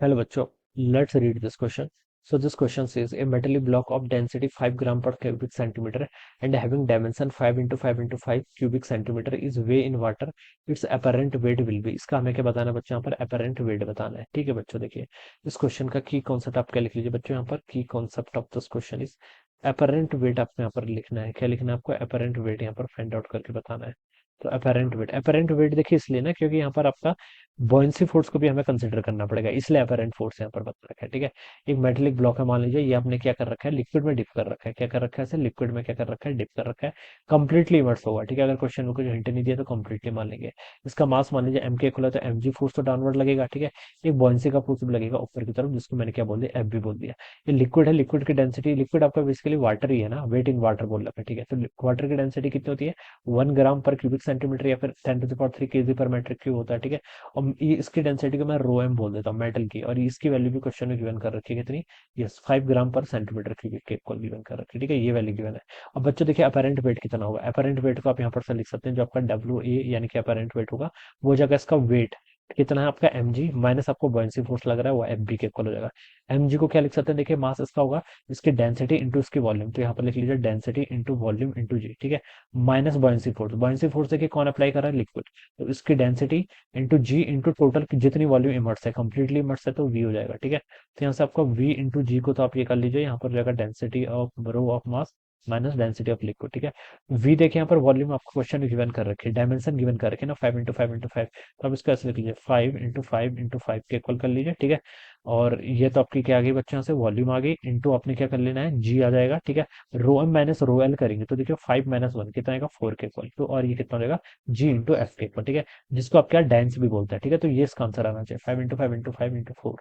Hello bachcho, let's read this question. So this question says a metallic block of density 5 gram per cubic centimeter and having dimension 5 into 5 into 5 cubic centimeter is weigh in water. Its apparent weight will be. इसका हमें क्या बताना है बच्चों, यहाँ पर apparent weight बताना है। ठीक है बच्चों, देखिए इस क्वेश्चन का की कॉन्सेप्ट आप क्या लिख लीजिए बच्चों, यहाँ पर की concept of this question is apparent weight। आपको यहाँ पर लिखना है, क्या लिखना है आपको, apparent weight यहाँ पर फाइंड आउट करके बताना है। तो apparent weight देखिए इसलिए ना क्योंकि यहाँ पर आपका बॉयंसी फोर्स को भी हमें कंसिडर करना पड़ेगा, इसलिए अपेरेंट फोर्स यहाँ पर बता रखा है। ठीक है, एक मेटेलिक ब्लॉक है, मान लीजिए ये आपने क्या कर रखा है, लिक्विड में डिप कर रखा है। क्या कर रखा है, ऐसे लिक्विड में क्या कर रखा है, डिप कर रखा है। कंप्लीटली इमर्स होगा। ठीक है, अगर क्वेश्चन में कुछ हिंट नहीं दिया तो कंप्लीटली मान लेंगे। इसका मास मान लीजिए एम के इक्वल है, तो एम जी फोर्स तो डाउनवर्ड लगेगा। ठीक है, एक बॉयंसी का फोर्स भी लगेगा ऊपर की तरफ, जिसको मैंने क्या बोल दिया, एफ भी बोल दिया। ये लिक्विड है, लिक्विड की डेंसिटी, लिक्विड आपका बेसिकली वाटर ही है ना, वेट इन वाटर बोल रखा है। ठीक है, तो वाटर की डेंसिटी कितनी होती है, 1 ग्राम पर क्यूबिक सेंटीमीटर या फिर 10⁻³ kg पर मीटर क्यूब होता है। ठीक है, और ये इसकी डेंसिटी को मैं रो एम बोल देता हूँ मेटल की, और इसकी वैल्यू भी क्वेश्चन में गिवन कर रखी है कितनी, यस 5 ग्राम पर सेंटीमीटर क्यूबिक के इक्वल गिवन कर रखी है। ठीक है, ये वैल्यू गिवन है। अब बच्चों देखिए अपेरेंट वेट कितना होगा, अपेरेंट वेट को आप यहाँ पर से लिख सकते हैं, जो आपका डब्ल्यू ए यानी कि अपेरेंट वेट होगा वो हो जाएगा इसका वेट कितना है आपका एम जी, माइनस आपको बॉयंसी फोर्स लग रहा है वो एफ बी के इक्वल हो जाएगा। एम जी को क्या लिख सकते हैं, देखिए मास इसका होगा इसकी डेंसिटी इंटू इसकी वॉल्यूम, तो यहाँ पर लिख लीजिए डेंसिटी इंटू वॉल्यूम इंटू जी। ठीक है, माइनस बॉयंसी फोर्स देखिए कौन अप्लाई कर रहा है, लिक्विड, तो इसकी डेंसिटी इंटू जी इंटू टोटल जितनी वॉल्यूम इमर्स है, कंप्लीटली इमर्स है तो वी हो जाएगा। ठीक है, तो यहाँ से आपका वी इंटू जी को तो आप ये कर लीजिए, यहाँ पर हो जाएगा density of rho of mass minus density of liquid. ठीक है, वी देखिए यहाँ पर वॉल्यूम आपको क्वेश्चन में गिवन कर रखी है, डायमेंशन गिवन कर रखे ना, 5 into 5 into 5, तो आप इसको ऐसे लिख लीजिए 5 into 5 into 5 के इक्वल कर लीजिए। ठीक है, और ये तो आपकी क्या आ गई बच्चों, यहाँ से वॉल्यूम आ गई, इंटू आपने क्या कर लेना है, जी आ जाएगा। ठीक है, रो एम माइनस रो एल करेंगे तो देखिए 5 - 1 कितना आएगा, 4 के इक्वल, तो और ये कितना हो जाएगा, जी इंटू एफ के इक्वल। ठीक है, जिसको आप क्या डेंस भी बोलते हैं। ठीक है, तो ये इसका आंसर आना चाहिए 5 into 5 into 5 into 4,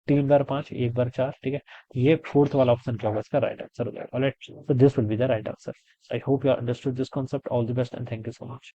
3 बार 5 1 बार 4। ठीक है, ये फोर्थ वाला ऑप्शन क्या होगा, इसका राइट आंसर हो जाएगा। Alright, so this will be the right answer. I hope you understood this concept. All the best and thank you so much.